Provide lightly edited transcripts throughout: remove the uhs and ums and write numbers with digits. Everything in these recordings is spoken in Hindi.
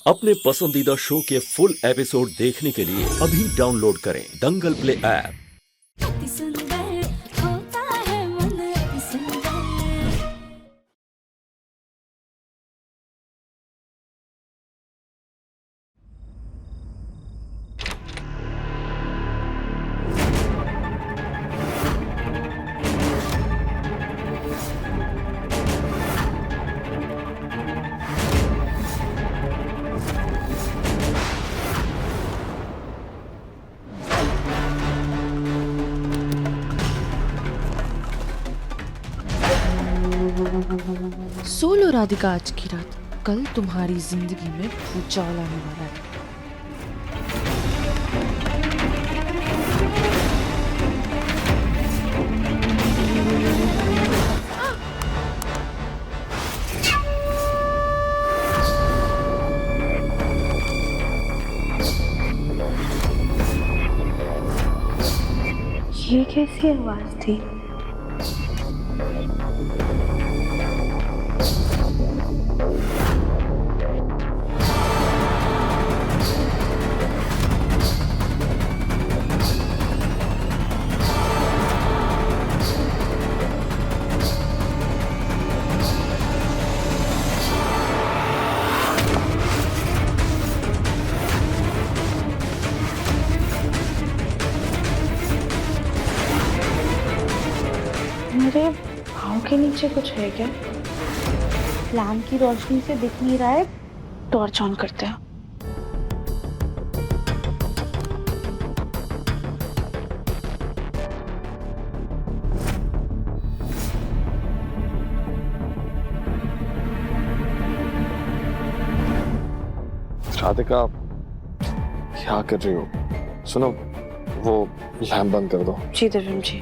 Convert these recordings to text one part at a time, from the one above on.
अपने पसंदीदा शो के फुल एपिसोड देखने के लिए अभी डाउनलोड करें दंगल प्ले ऐप। अति सुंदर होता है मन अति सुंदर। सो लो राधिका आज की रात, कल तुम्हारी जिंदगी में भूचाल आने वाला है। ये कैसी आवाज थी? मेरे पाँव के नीचे कुछ है क्या? लैम्प की रोशनी से दिख नहीं रहा है। टॉर्च ऑन करते हैं। राधिका, क्या कर रही हो? सुनो, वो लैम्प बंद कर दो। जी दिव्यम जी।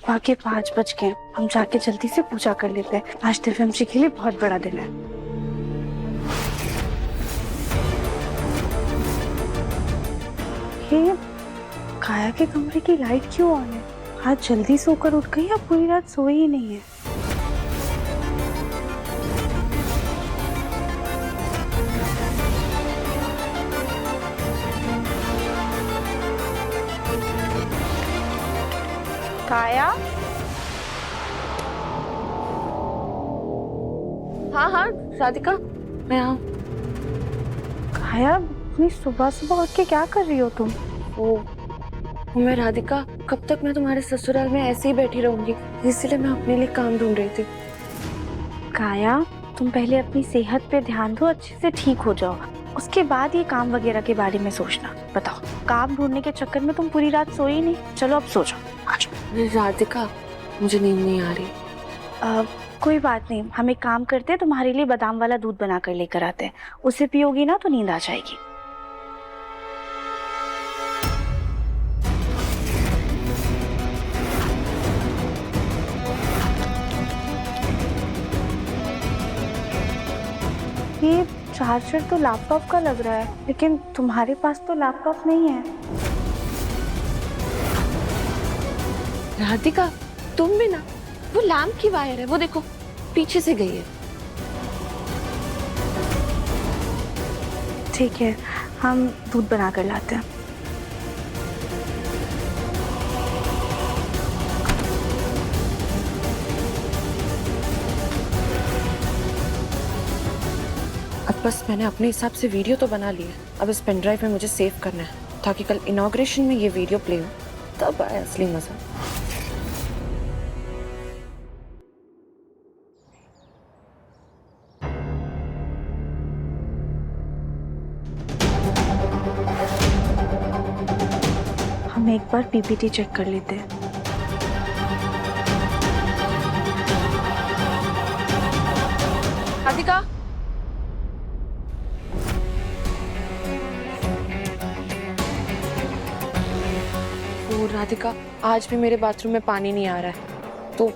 आगे 5 बज गए, हम जाके जल्दी से पूजा कर लेते हैं। आज दिव्यम जी के लिए बहुत बड़ा दिन है। ये काया के कमरे की लाइट क्यों ऑन है? आज जल्दी सोकर उठ गई या पूरी रात सोई ही नहीं है? काया? हाँ हाँ राधिका, मैं आऊँ। काया, इतनी सुबह सुबह उठ के क्या कर रही हो तुम? वो मैं राधिका, कब तक मैं तुम्हारे ससुराल में ऐसे ही बैठी रहूंगी, इसलिए मैं अपने लिए काम ढूंढ रही थी। काया, तुम पहले अपनी सेहत पे ध्यान दो, अच्छे से ठीक हो जाओ, उसके बाद ये काम वगैरह के बारे में सोचना। बताओ, काम ढूंढने के चक्कर में तुम पूरी रात सोई नहीं? चलो अब सो जाओ, आ जाओ। राधिका, मुझे नींद नहीं आ रही। कोई बात नहीं, हम एक काम करते हैं, तुम्हारे लिए बादाम वाला दूध बना कर लेकर आते हैं। उसे पियोगी ना तो नींद आ जाएगी। ये चार्जर तो लैपटॉप का लग रहा है, लेकिन तुम्हारे पास तो लैपटॉप नहीं है। राधिका, तुम भी ना, वो लैम्प की वायर है, वो देखो पीछे से गई है। ठीक है, हम दूध बना कर लाते हैं। अब बस मैंने अपने हिसाब से वीडियो तो बना ली है, अब इस पेन ड्राइव में मुझे सेव करना है ताकि कल इनॉग्रेशन में ये वीडियो प्ले हो, तब आए असली मजा। हम एक बार पीपीटी चेक कर लेते हैं। राधिका, और राधिका, आज भी मेरे बाथरूम में पानी नहीं आ रहा है, तो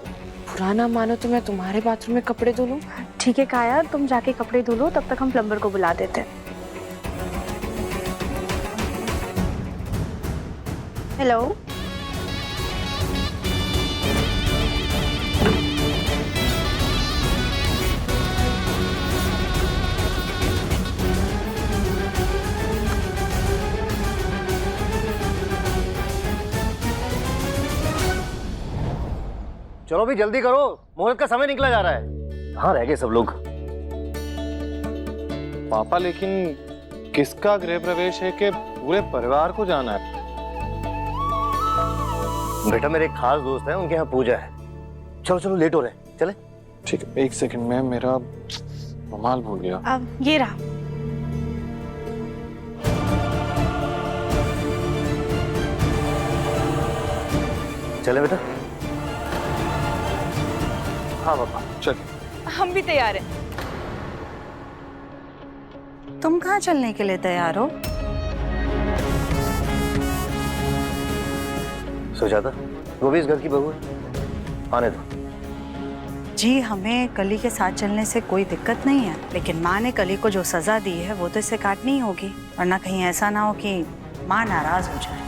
पुराना मानो तो मैं तुम्हारे बाथरूम में कपड़े धो लूं। ठीक है काया, तुम जाके कपड़े धो लो, तब तक हम प्लम्बर को बुला देते हैं। हेलो, चलो भी जल्दी करो, मुहूर्त का समय निकला जा रहा है। कहाँ रह गए सब लोग? पापा लेकिन किसका गृह प्रवेश है कि पूरे परिवार को जाना है? बेटा मेरे एक खास दोस्त है, उनके यहाँ पूजा है। चलो चलो, लेट हो रहे हैं, चले। ठीक है, एक सेकंड में मेरा रुमाल भूल गया। अब ये रहा। चले बेटा। हाँ पापा चल। हम भी तैयार हैं। तुम कहाँ चलने के लिए तैयार हो? सुजाता, वो भी इस घर की बहू है, आने दो। जी, हमें कली के साथ चलने से कोई दिक्कत नहीं है, लेकिन माँ ने कली को जो सजा दी है वो तो इसे काटनी ही होगी, वरना कहीं ऐसा ना हो कि माँ नाराज हो जाए।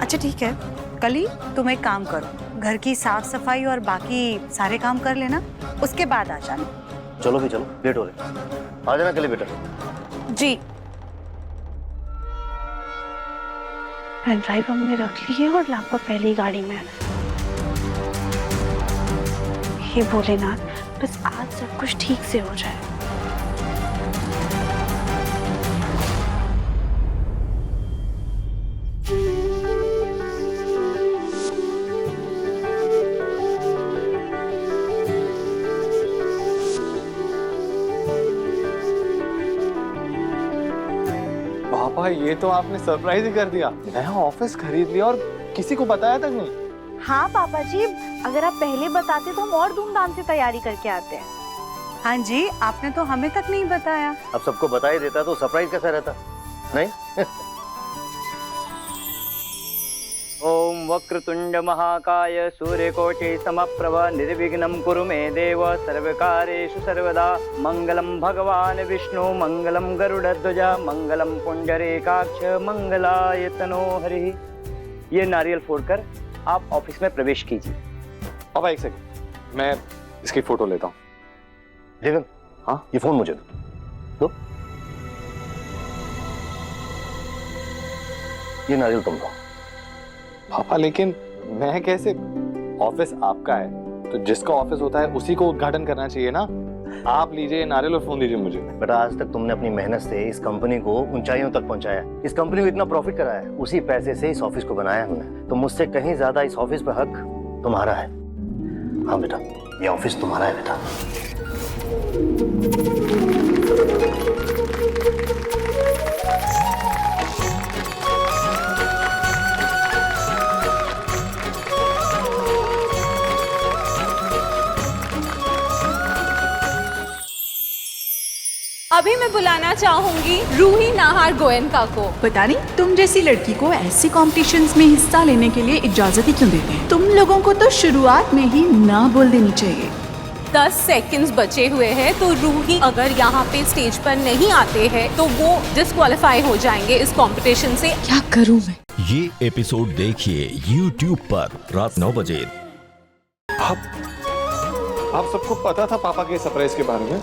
अच्छा ठीक है, कली तुम एक काम करो, घर की साफ सफाई और बाकी सारे काम कर लेना, उसके बाद आ जाना। चलो भी चलो, लेट हो रहे। आ जाना कल बेटा। जी। पेन ड्राइव हमने रख ली है और लैपटॉप पहली गाड़ी में है। हे भोलेनाथ, बस आज सब कुछ ठीक से हो जाए। पापा ये तो आपने सरप्राइज ही कर दिया। नया ऑफिस खरीद लिया और किसी को बताया तक नहीं। हाँ पापा जी, अगर आप पहले बताते तो हम और धूमधाम से तैयारी करके आते हैं। हाँ जी, आपने तो हमें तक नहीं बताया। अब सबको बता ही देता तो सरप्राइज कैसा रहता? नहीं। ओम वक्रतुंड महाकाय सूर्यकोटि समप्रभ निर्विघ्नं कुरु मे देव सर्वकारेषु सर्वदा। मंगलम भगवान विष्णु मंगलम गरुड़ध्वज मंगलम पुंडरीकाक्ष मंगलाय तनो हरि। ये नारियल फोड़कर आप ऑफिस में प्रवेश कीजिए। पापा एक सेकंड, मैं इसकी फोटो लेता हूँ। देवन, हाँ ये फोन मुझे दो। ये नारियल तुम दो। पापा लेकिन मैं कैसे? ऑफिस आपका है तो जिसका ऑफिस होता है उसी को उद्घाटन करना चाहिए ना। आप लीजिए नारियल और फोन दीजिए मुझे। बेटा आज तक तुमने अपनी मेहनत से इस कंपनी को ऊंचाइयों तक पहुंचाया, इस कंपनी को इतना प्रॉफिट कराया है, उसी पैसे से इस ऑफिस को बनाया हमने। तो मुझसे कहीं ज्यादा इस ऑफिस पर हक तुम्हारा है। हाँ बेटा, ये ऑफिस तुम्हारा है बेटा। अभी मैं बुलाना चाहूंगी रूही नाहर गोयनका को। पता नहीं तुम जैसी लड़की को ऐसे कॉम्पिटिशन्स में हिस्सा लेने के लिए इजाजत ही क्यों देते हैं। तुम लोगों को तो शुरुआत में ही ना बोल देनी चाहिए। 10 सेकंड्स बचे हुए हैं, तो रूही अगर यहाँ पे स्टेज पर नहीं आते हैं तो वो डिस्क्वालीफाई हो जाएंगे इस कंपटीशन से। क्या करूं मैं? ये एपिसोड देखिए YouTube पर रात 9 बजे। आप सबको पता था पापा के सरप्राइज के बारे में?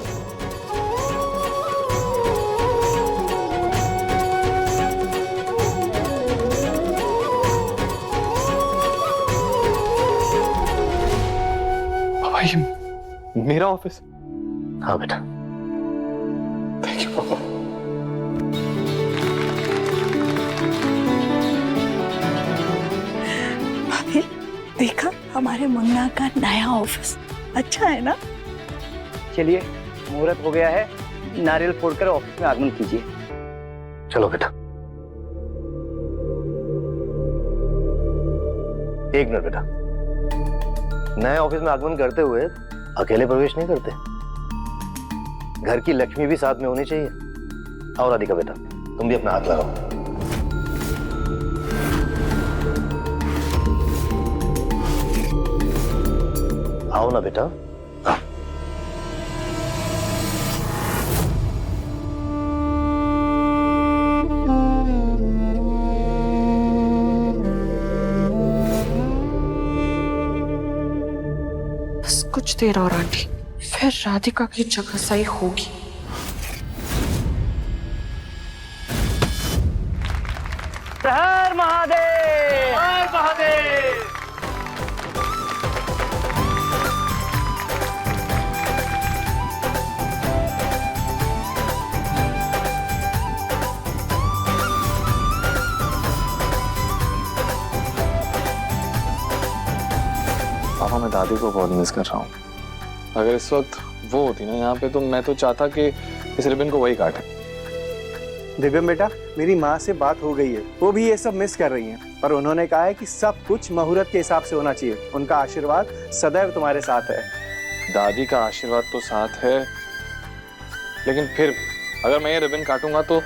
पापा ये मेरा ऑफिस? हाँ बेटा। थैंक यू पापा। भाभी, देखा हमारे मुन्ना का नया ऑफिस अच्छा है ना? चलिए मुहूर्त हो गया है, नारियल फोड़कर ऑफिस में आगमन कीजिए। चलो बेटा। एक मिनट बेटा, नए ऑफिस में आगमन करते हुए अकेले प्रवेश नहीं करते, घर की लक्ष्मी भी साथ में होनी चाहिए। और राधिका बेटा, तुम भी अपना हाथ लगाओ। आओ ना बेटा। बस कुछ देर और आंटी, फिर राधिका की जगह सही होगी। हर महादेव, हर महादेव। पापा मैं दादी को बहुत मिस कर रहा हूँ। अगर इस वक्त वो होती ना यहाँ पे तो मैं तो चाहता कि इस रिबन को वही काटे। दिव्यम बेटा, मेरी माँ से बात हो गई है, वो भी ये सब मिस कर रही हैं, पर उन्होंने कहा है कि सब कुछ मुहूर्त के हिसाब से होना चाहिए। उनका आशीर्वाद सदैव तुम्हारे साथ है। दादी का आशीर्वाद तो साथ है, लेकिन फिर अगर मैं ये रिबन काटूंगा तो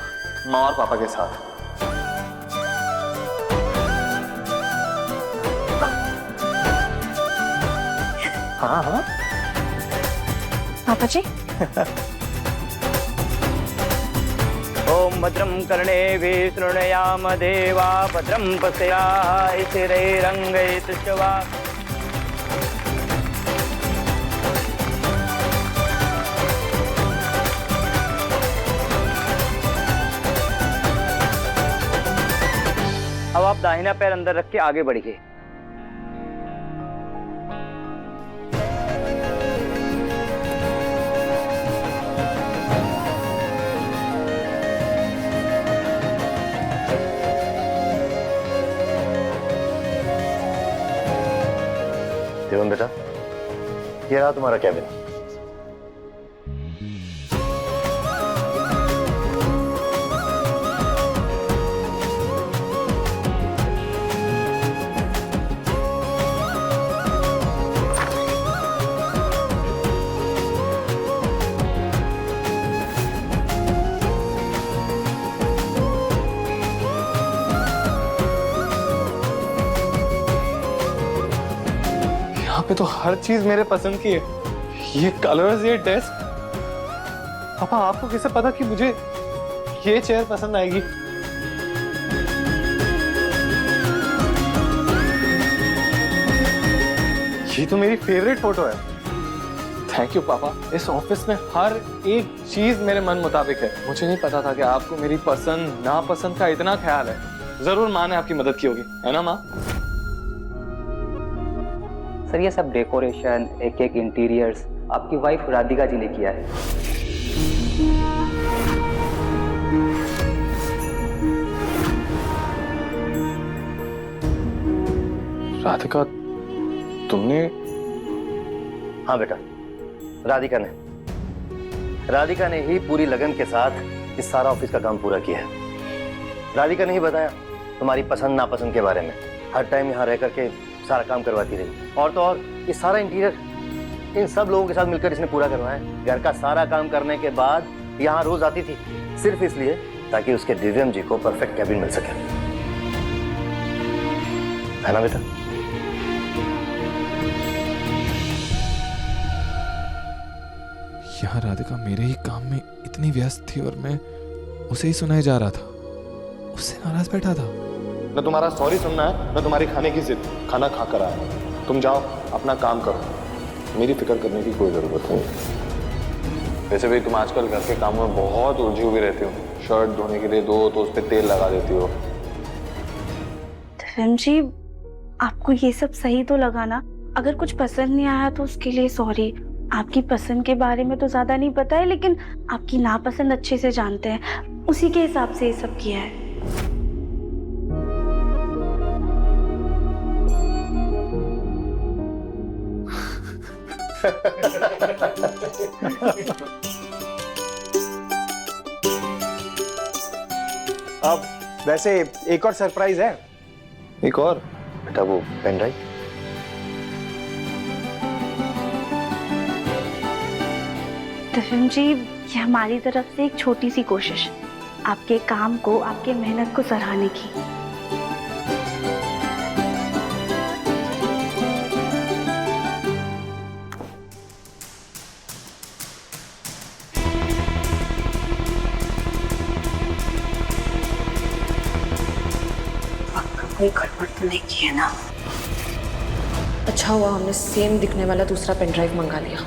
माँ और पापा के साथ। हाँ हाँ पापा जी। ओम भद्रं कर्णेभिः शृणुयाम देवा भद्रं पश्येमाः स्थिरैरङ्गैस्तुष्टुवा। अब आप दाहिना पैर अंदर रख के आगे बढ़िए। देवन बेटा, ये रहा तुम्हारा कैबिन। यहाँ पे तो हर चीज मेरे पसंद की है। ये कलर्स, ये डेस्क। पापा आपको कैसे पता कि मुझे ये चेयर पसंद आएगी? ये तो मेरी फेवरेट फोटो है। थैंक यू पापा। इस ऑफिस में हर एक चीज मेरे मन मुताबिक है। मुझे नहीं पता था कि आपको मेरी पसंद नापसंद का इतना ख्याल है। जरूर माँ ने आपकी मदद की होगी, है ना माँ? सर ये सब डेकोरेशन, एक एक इंटीरियर्स आपकी वाइफ राधिका जी ने किया है। राधिका, तुमने? हाँ बेटा, राधिका ने ही पूरी लगन के साथ इस सारा ऑफिस का काम पूरा किया है। राधिका ने ही बताया तुम्हारी पसंद नापसंद के बारे में। हर टाइम यहाँ रह करके सारा काम करवाती रही। और तो और ये सारा इंटीरियर इन सब लोगों के साथ मिलकर इसने पूरा करवाया। घर का सारा काम करने के बाद यहाँ रोज आती थी, सिर्फ इसलिए ताकि उसके दिव्यम जी को परफेक्ट कैबिन मिल सके, है ना बेटा? यहाँ राधिका मेरे ही काम में इतनी व्यस्त थी और मैं उसे ही सुनाए जा रहा था। उससे नाराज बैठा था। न तुम्हारा सॉरी सुनना है, न तुम्हारी खाने की जिद। खाना खा कर आया। तुम जाओ अपना काम करो, मेरी फिक्र करने की कोई जरूरत नहीं। वैसे भी तुम आजकल घर के कामों में बहुत उलझी हुई रहती हो। शर्ट धोने के लिए दो तो उस पर तेल लगा देती हो। दिव्यम जी, आपको ये सब सही तो लगा ना? अगर कुछ पसंद नहीं आया तो उसके लिए सॉरी। आपकी पसंद के बारे में तो ज्यादा नहीं पता है, लेकिन आपकी नापसंद अच्छे से जानते हैं। उसी के हिसाब से ये सब किया है। अब वैसे एक और सरप्राइज है। एक और? बेटा वो पेन ड्राइव। दिव्यम जी, ये हमारी तरफ से एक छोटी सी कोशिश, आपके काम को, आपके मेहनत को सराहने की। कोई गड़बड़ तो नहीं की है ना? अच्छा हुआ हमने सेम दिखने वाला दूसरा पेन ड्राइव मंगा लिया।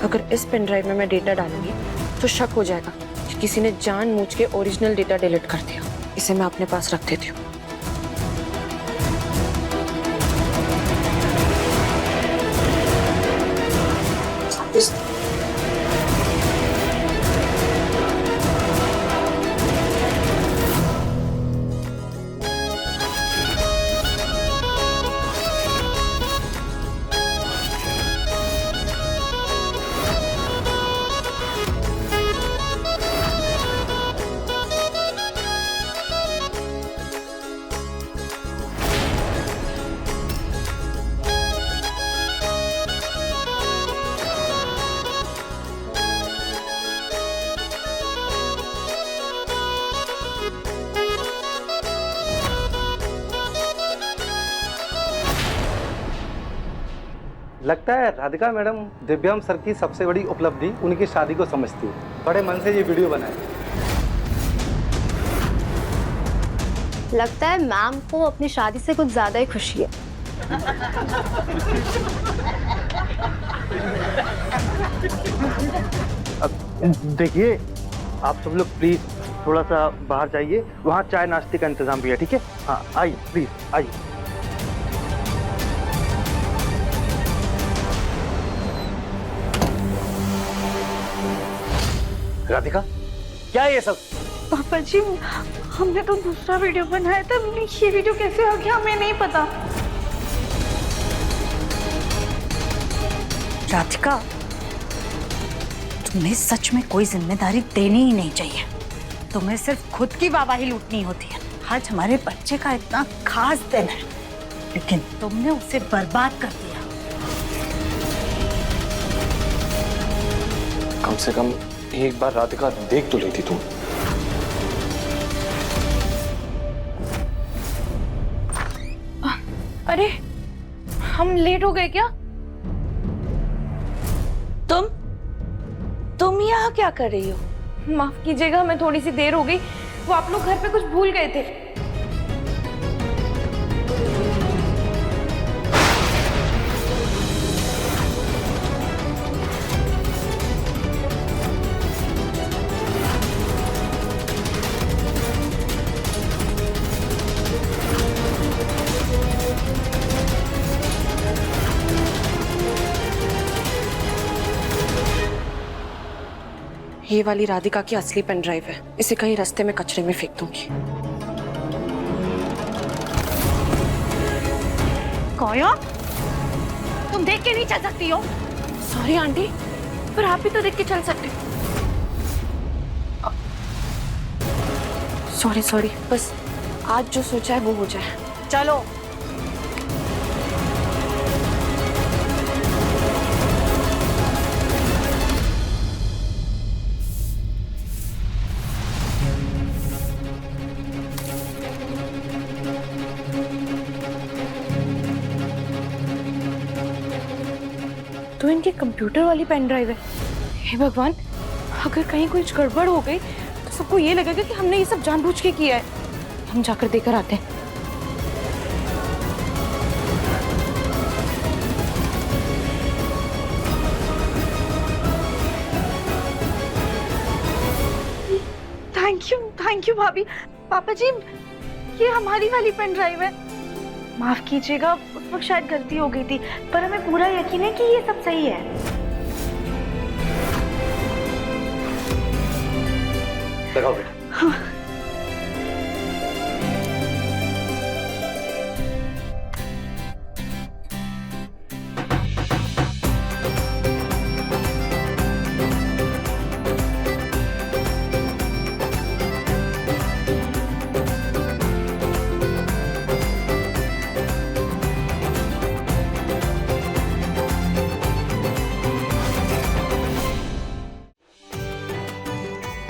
अगर इस पेन ड्राइव में मैं डेटा डालूंगी तो शक हो जाएगा कि किसी ने जानबूझ के ओरिजिनल डेटा डिलीट कर दिया। इसे मैं अपने पास रख देती हूँ। लगता है राधिका मैडम दिव्यम सर की सबसे बड़ी उपलब्धि उनकी शादी को समझती है। बड़े मन से ये वीडियो बनाए। लगता है मैम को अपनी शादी से कुछ ज्यादा ही खुशी है। देखिए आप सब लोग प्लीज थोड़ा सा बाहर जाइए, वहाँ चाय नाश्ते का इंतजाम भी है, ठीक है? हाँ आइए प्लीज आइए। राधिका क्या है ये सब? पापा जी हमने तो दूसरा वीडियो बनाया था, ये वीडियो कैसे आ गया हमें नहीं पता। राधिका तुम्हें सच में कोई जिम्मेदारी देनी ही नहीं चाहिए। तुम्हें सिर्फ खुद की वाहवाही लूटनी होती है। आज हमारे बच्चे का इतना खास दिन है, लेकिन तुमने उसे बर्बाद कर दिया। कम से कम एक बार राधिका देख तो लेती तुम। अरे हम लेट हो गए क्या? तुम यहाँ क्या कर रही हो? माफ कीजिएगा, हमें थोड़ी सी देर हो गई। वो आप लोग घर पे कुछ भूल गए थे। ये वाली राधिका की असली पेन ड्राइव है। इसे कहीं रास्ते में कचरे में फेंक दूंगी। काया, तुम देख के नहीं चल सकती हो? सॉरी आंटी, पर आप भी तो देख के चल सकते। सॉरी, बस आज जो सोचा है वो हो जाए। चलो तो इनके कंप्यूटर वाली पेन ड्राइव है। हे भगवान, अगर कहीं कुछ गड़बड़ हो गई तो सबको ये लगेगा कि हमने ये सब जानबूझ के किया है। हम जाकर देकर आते हैं। थैंक यू भाभी। पापा जी ये हमारी वाली पेन ड्राइव है। माफ कीजिएगा, उस वक्त शायद गलती हो गई थी, पर हमें पूरा यकीन है कि ये सब सही है। लगाओ बेटा। हाँ।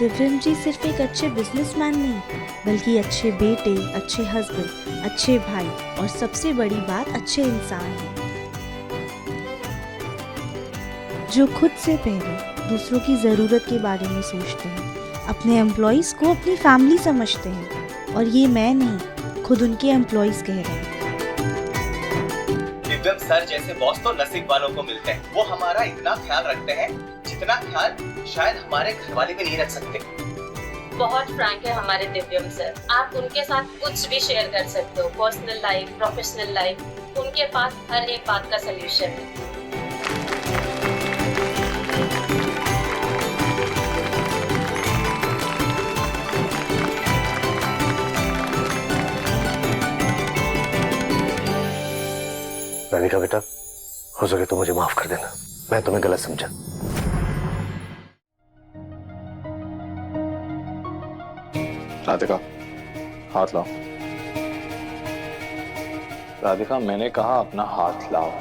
दिव्यम जी सिर्फ एक अच्छे बिजनेसमैन नहीं, बल्कि अच्छे बेटे, अच्छे हस्बैंड, अच्छे भाई और सबसे बड़ी बात अच्छे इंसान हैं, जो खुद से पहले दूसरों की ज़रूरत के बारे में सोचते हैं, अपने एम्प्लॉयज़ को अपनी फैमिली समझते हैं और ये मैं नहीं, खुद उनके एम्प्लॉयज़ कह रहे हैं। दिव्यम सर जैसे बॉस तो नसीब वालों को मिलते हैं। वो हमारा इतना ख्याल रखते हैं जितना ख्याल शायद हमारे घर वाले भी नहीं रख सकते। बहुत फ्रैंक है हमारे दिव्यम सर। आप उनके साथ कुछ भी शेयर कर सकते हो, पर्सनल लाइफ, प्रोफेशनल लाइफ, उनके पास हर एक बात का सलूशन है। राधिका बेटा, हो सके तो मुझे माफ कर देना, मैं तुम्हें गलत समझा। राधिका हाथ लाओ। राधिका मैंने कहा अपना हाथ लाओ।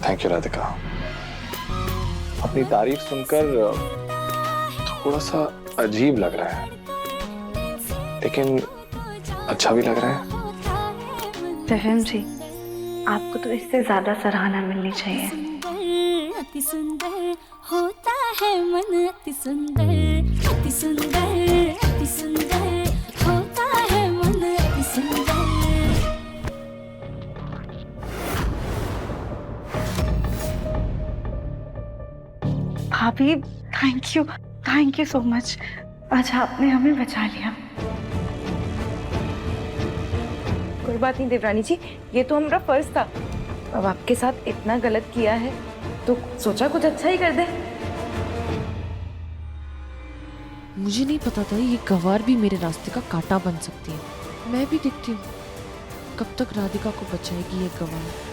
Thank you Radhika. अपनी तारीफ सुनकर थोड़ा सा अजीब लग रहा है, लेकिन अच्छा भी लग रहा है। दिव्यम जी, आपको तो इससे ज्यादा सराहना मिलनी चाहिए। अति सुंदर होता है मन, अति सुंदर, अति सुंदर, अति सुंदर होता है मन, अति सुंदर। भाभी, थैंक यू सो मच। आज आपने हमें बचा लिया। कोई बात नहीं देवरानी जी, ये तो हमारा फर्ज था। अब आपके साथ इतना गलत किया है तो सोचा कुछ अच्छा ही कर दे। मुझे नहीं पता था ये गवार भी मेरे रास्ते का कांटा बन सकती है। मैं भी देखती हूँ कब तक राधिका को बचाएगी ये गवार।